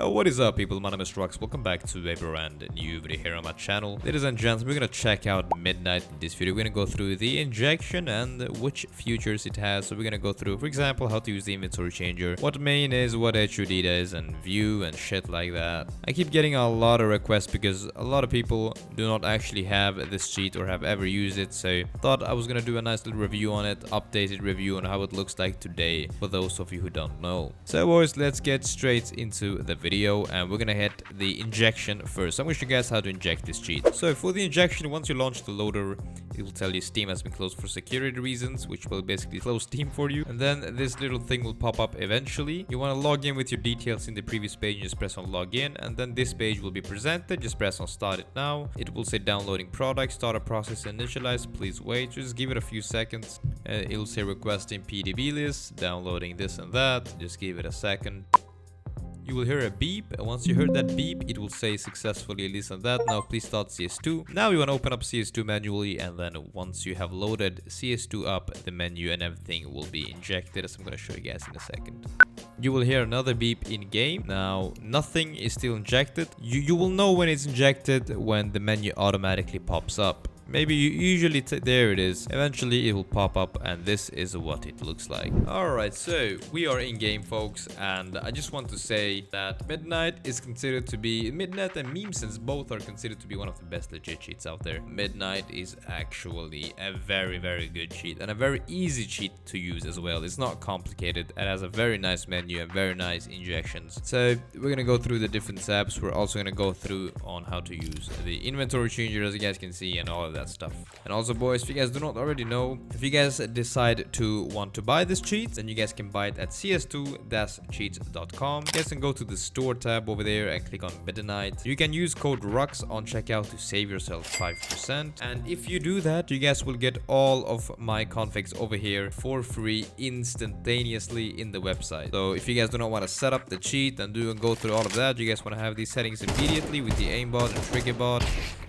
What is up, people? My name is Rux. Welcome back to a brand new video here on my channel. Ladies and gents, we're gonna check out Midnight in this video. We're gonna go through the injection and which features it has. So we're gonna go through, for example, how to use the inventory changer, what main is, what HUD is, and view and shit like that. I keep getting a lot of requests because a lot of people do not actually have this cheat or have ever used it. So thought I was gonna do a nice little review on it, updated review on how it looks like today for those of you who don't know. So boys, let's get straight into the video and we're gonna hit the injection first. I'm gonna show you guys how to inject this cheat. So for the injection, once you launch the loader, it will tell you Steam has been closed for security reasons, which will basically close Steam for you. And then this little thing will pop up eventually. You want to log in with your details in the previous page, just press on login, and then this page will be presented. Just press on start it now. It will say downloading product, start a process, initialize, please wait. Just give it a few seconds. It will say requesting PDB list, downloading this and that. Just give it a second. You will hear a beep, and once you heard that beep, it will say successfully this and that. Now please start CS2. Now you want to open up CS2 manually, and then once you have loaded CS2 up, the menu and everything will be injected, as I'm going to show you guys in a second. You will hear another beep in game. Now nothing is still injected. You will know when it's injected when the menu automatically pops up. Maybe you usually there it is. Eventually it will pop up, and this is what it looks like. Alright, so we are in game, folks, and I just want to say that Midnight is considered to be, Midnight and MemeSense both are considered to be one of the best legit cheats out there. Midnight is actually a very good cheat, and a very easy cheat to use as well. It's not complicated. It has a very nice menu and very nice injections. So we're gonna go through the different tabs. We're also gonna go through on how to use the inventory changer, as you guys can see, and all of that stuff. And also, boys, if you guys do not already know, if you guys decide to want to buy this cheat, then you guys can buy it at cs2-cheats.com. You guys can go to the store tab over there and click on Midnight. You can use code RUX on checkout to save yourself 5%. And if you do that, you guys will get all of my configs over here for free instantaneously in the website. So if you guys do not want to set up the cheat and go through all of that, you guys want to have these settings immediately with the Aimbot and Triggerbot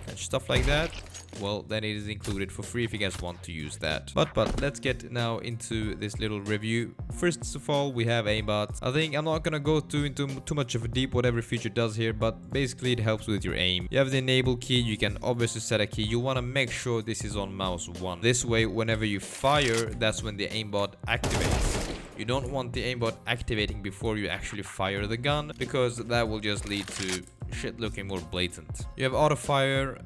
and stuff like that, well, then it is included for free if you guys want to use that. But let's get now into this little review. First of all, we have Aimbot. I think I'm not gonna go into too much of a deep what every feature does here, but basically it helps with your aim. You have the enable key. You can obviously set a key. You want to make sure this is on mouse 1. This way, whenever you fire, that's when the aimbot activates. You don't want the aimbot activating before you actually fire the gun, because that will just lead to shit looking more blatant. You have auto fire,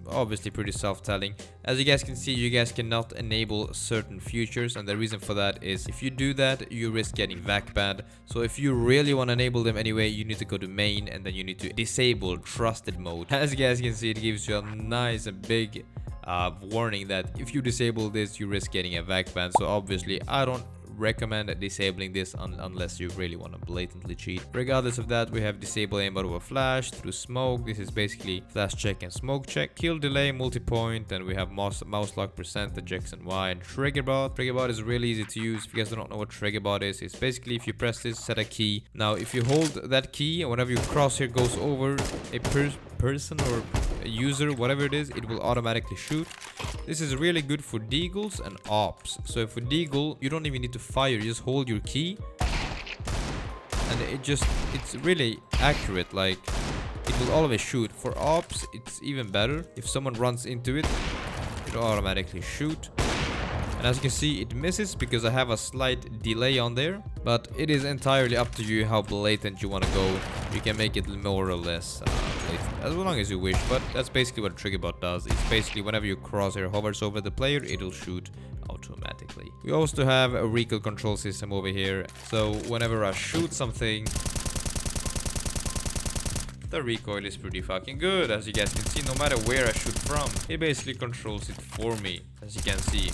obviously pretty self-telling. As you guys can see, you guys cannot enable certain features, and the reason for that is if you do that, you risk getting VAC banned. So if you really want to enable them anyway, you need to go to main, and then you need to disable trusted mode. As you guys can see, it gives you a nice and big warning that if you disable this, you risk getting a VAC ban. So obviously I don't recommend disabling this unless you really want to blatantly cheat. Regardless of that, we have disable aimbot over flash through smoke. This is basically flash check and smoke check, kill delay, multi-point, and we have mouse lock percentage, X and Y, and Triggerbot. Triggerbot is really easy to use. If you guys do not know what Triggerbot is, it's basically if you press this, set a key. Now if you hold that key and whenever your crosshair goes over a person or a user, whatever it is, it will automatically shoot. This is really good for deagles and ops. So for deagle, you don't even need to fire, you just hold your key and it's really accurate. Like, it will always shoot. For ops, it's even better. If someone runs into it, it'll automatically shoot. And as you can see, it misses because I have a slight delay on there, but it is entirely up to you how blatant you want to go. You can make it more or less blatant, as long as you wish, but that's basically what Triggerbot does. It's basically whenever your crosshair hovers over the player, it'll shoot automatically. We also have a recoil control system over here, so whenever I shoot something, the recoil is pretty fucking good. As you guys can see, no matter where I shoot from, it basically controls it for me, as you can see.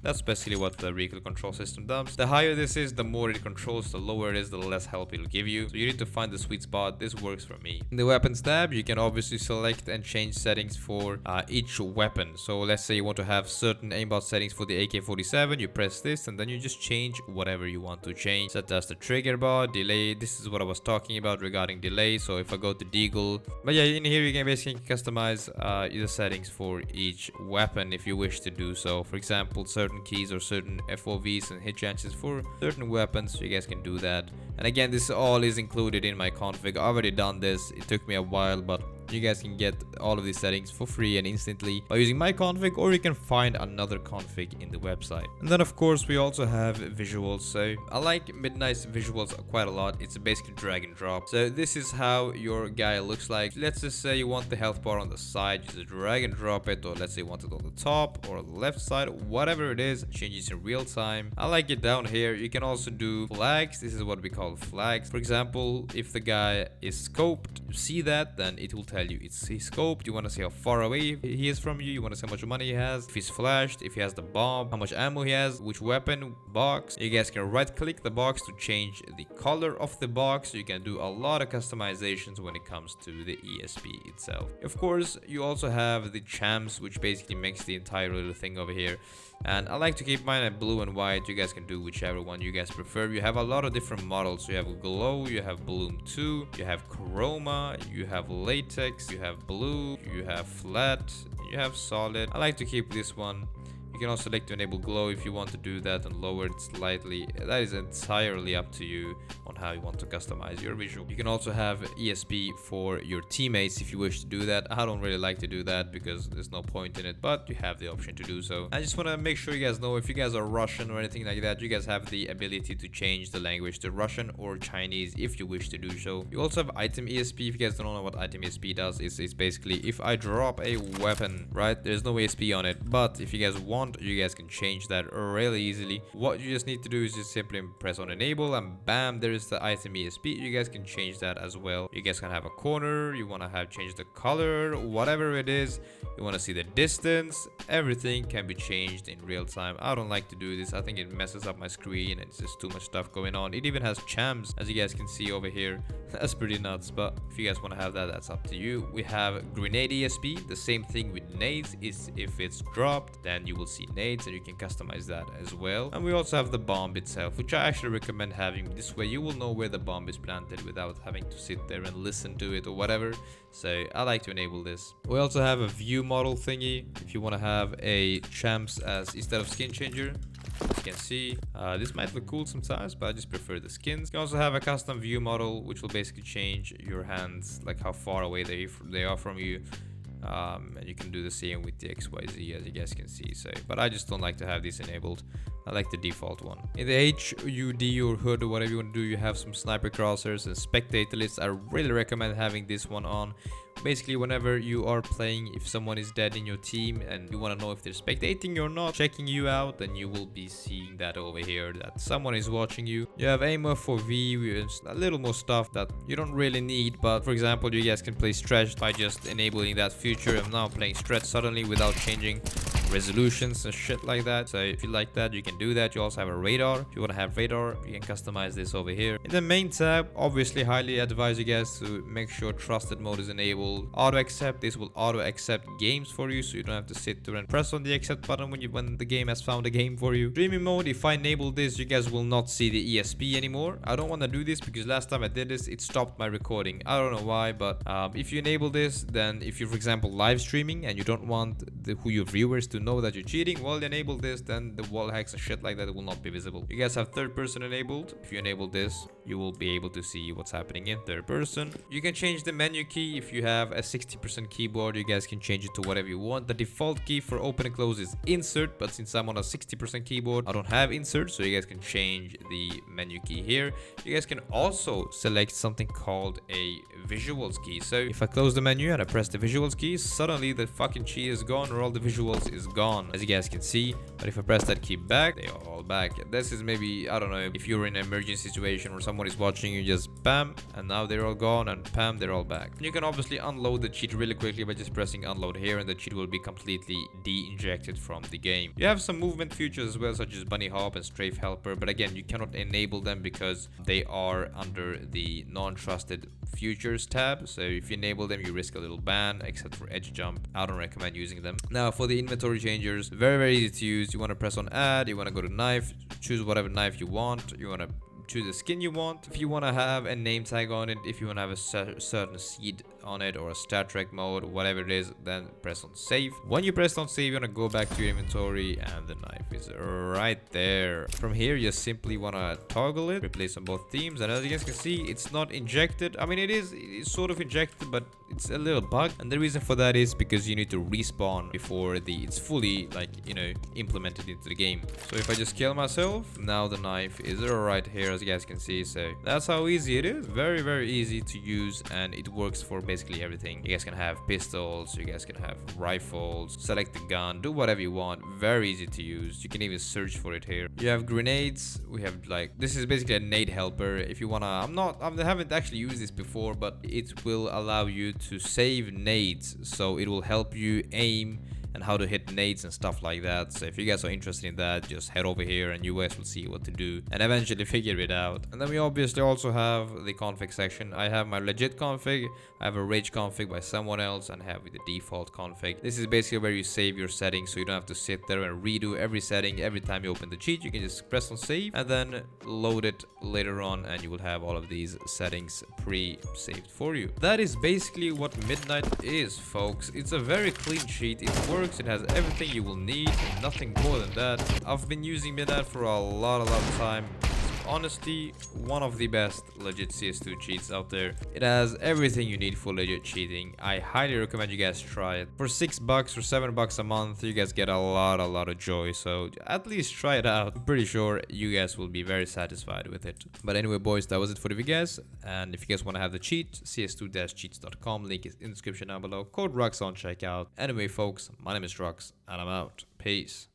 That's basically what the recoil control system does. The higher this is, the more it controls. The lower it is, the less help it'll give you. So you need to find the sweet spot. This works for me. In the weapons tab, you can obviously select and change settings for each weapon. So let's say you want to have certain aimbot settings for the AK-47. You press this and then you just change whatever you want to change, such as the Triggerbot, delay. This is what I was talking about regarding delay. So if I go to deagle, but yeah, in here you can basically customize the settings for each weapon if you wish to do so. For example, certain certain keys or certain FOVs and hit chances for certain weapons, so you guys can do that. And again, this all is included in my config. I've already done this. It took me a while, but you guys can get all of these settings for free and instantly by using my config, or you can find another config in the website. And then of course we also have visuals. So I like Midnight's visuals quite a lot. It's basically drag and drop. So this is how your guy looks like. Let's just say you want the health bar on the side, you just drag and drop it, or let's say you want it on the top or the left side, whatever it is, changes in real time. I like it down here. You can also do flags. This is what we call flags. For example, if the guy is scoped, you see that, then it will tell you it's scoped. You want to see how far away he is from you. You want to see how much money he has, if he's flashed, if he has the bomb, how much ammo he has, which weapon, box. You guys can right click the box to change the color of the box. You can do a lot of customizations when it comes to the ESP itself. Of course, you also have the champs, which basically makes the entire little thing over here. And I like to keep mine at blue and white. You guys can do whichever one you guys prefer. You have a lot of different models. You have glow, you have bloom 2, you have chroma, you have latex, you have blue, you have flat, you have solid. I like to keep this one. You can also select to enable glow if you want to do that and lower it slightly. That is entirely up to you on how you want to customize your visual. You can also have ESP for your teammates if you wish to do that. I don't really like to do that because there's no point in it, but you have the option to do so. I just want to make sure you guys know, if you guys are Russian or anything like that, you guys have the ability to change the language to Russian or Chinese if you wish to do so. You also have item ESP. If you guys don't know what item ESP does, it's basically if I drop a weapon, right, there's no ESP on it, but if you guys want, you guys can change that really easily. What you just need to do is just simply press on enable and bam, there is the item ESP. You guys can change that as well. You guys can have a corner, you want to have change the color, whatever it is, you want to see the distance, everything can be changed in real time. I don't like to do this. I think it messes up my screen and it's just too much stuff going on. It even has champs, as you guys can see over here. That's pretty nuts, but if you guys want to have that, that's up to you. We have grenade ESP. The same thing with nades is if it's dropped, then you will see nades and you can customize that as well. And we also have the bomb itself, which I actually recommend having. This way you will know where the bomb is planted without having to sit there and listen to it or whatever. So I like to enable this. We also have a view model thingy if you want to have a champs as instead of skin changer. As you can see, this might look cool sometimes, but I just prefer the skins. You can also have a custom view model, which will basically change your hands, like how far away they are from you. And you can do the same with the XYZ, as you guys can see. So, but I just don't like to have this enabled. I like the default one. In the HUD or HUD or whatever you want to do, you have some sniper crosshairs and spectator lists. I really recommend having this one on. Basically, whenever you are playing, if someone is dead in your team and you want to know if they're spectating or not, checking you out, then you will be seeing that over here, that someone is watching you. You have Aimbot for V, with a little more stuff that you don't really need, but for example, you guys can play stretched by just enabling that feature. I'm now playing stretch suddenly without changing resolutions and shit like that. So if you like that, you can do that. You also have a radar. If you want to have radar, you can customize this over here. In the main tab, obviously highly advise you guys to make sure trusted mode is enabled. Auto accept, this will auto accept games for you, so you don't have to sit there and press on the accept button when the game has found a game for you. Streaming mode, if I enable this, you guys will not see the ESP anymore. I don't want to do this because last time I did this, it stopped my recording. I don't know why, but if you enable this, then if you're, for example, live streaming and you don't want who your viewers to know that you're cheating, well, enable this, then the wall hacks and shit like that will not be visible. You guys have third person enabled. If you enable this, you will be able to see what's happening in third person. You can change the menu key. If you have a 60% keyboard, you guys can change it to whatever you want. The default key for open and close is insert, but since I'm on a 60% keyboard, I don't have insert, so you guys can change the menu key here. You guys can also select something called a visuals key. So if I close the menu and I press the visuals key, suddenly the fucking key is gone, or all the visuals is gone, as you guys can see. But if I press that key back, they are all back. This is maybe, I don't know, if you're in an emergency situation or someone is watching you, just bam, and now they're all gone, and bam, they're all back. You can obviously unload the cheat really quickly by just pressing unload here, and the cheat will be completely de-injected from the game. You have some movement features as well, such as bunny hop and strafe helper, but again, you cannot enable them because they are under the non-trusted futures tab. So if you enable them, you risk a little ban, except for edge jump. I don't recommend using them. Now for the inventory changers, very easy to use. You want to press on add, you want to go to knife, choose whatever knife you want, you want to choose the skin you want. If you want to have a name tag on it, if you want to have a certain seed on it or a stat track mode, whatever it is, then press on save. When you press on save, you're gonna go back to your inventory and the knife is right there. From here, you simply wanna toggle it, replace on both teams, and as you guys can see, it's not injected. I mean, it's sort of injected, but it's a little bug, and the reason for that is because you need to respawn before it's fully, like, you know, implemented into the game. So if I just kill myself, now the knife is right here, as you guys can see. So that's how easy it is. Very, very easy to use, and it works for basically everything. You guys can have pistols, you guys can have rifles, select the gun, do whatever you want. Very easy to use. You can even search for it here. You have grenades. We have, like, this is basically a nade helper. If you wanna, I haven't actually used this before, but it will allow you to save nades, so it will help you aim and how to hit nades and stuff like that. So if you guys are interested in that, just head over here and you guys will see what to do and eventually figure it out. And then we obviously also have the config section. I have my legit config, I have a rage config by someone else, and I have the default config. This is basically where you save your settings, so you don't have to sit there and redo every setting every time you open the cheat. You can just press on save and then load it later on, and you will have all of these settings pre-saved for you. That is basically what Midnight is, folks. It's a very clean cheat. It works, it has everything you will need, nothing more than that. I've been using Midnight for a lot of time. Honestly, one of the best legit CS2 cheats out there. It has everything you need for legit cheating. I highly recommend you guys try it. For $6 or $7 a month, you guys get a lot of joy. So at least try it out. I'm pretty sure you guys will be very satisfied with it. But anyway, boys, that was it for the video, guys. And if you guys want to have the cheat, cs2-cheats.com. Link is in the description down below. Code RUX on checkout. Anyway, folks, my name is Rux, and I'm out. Peace.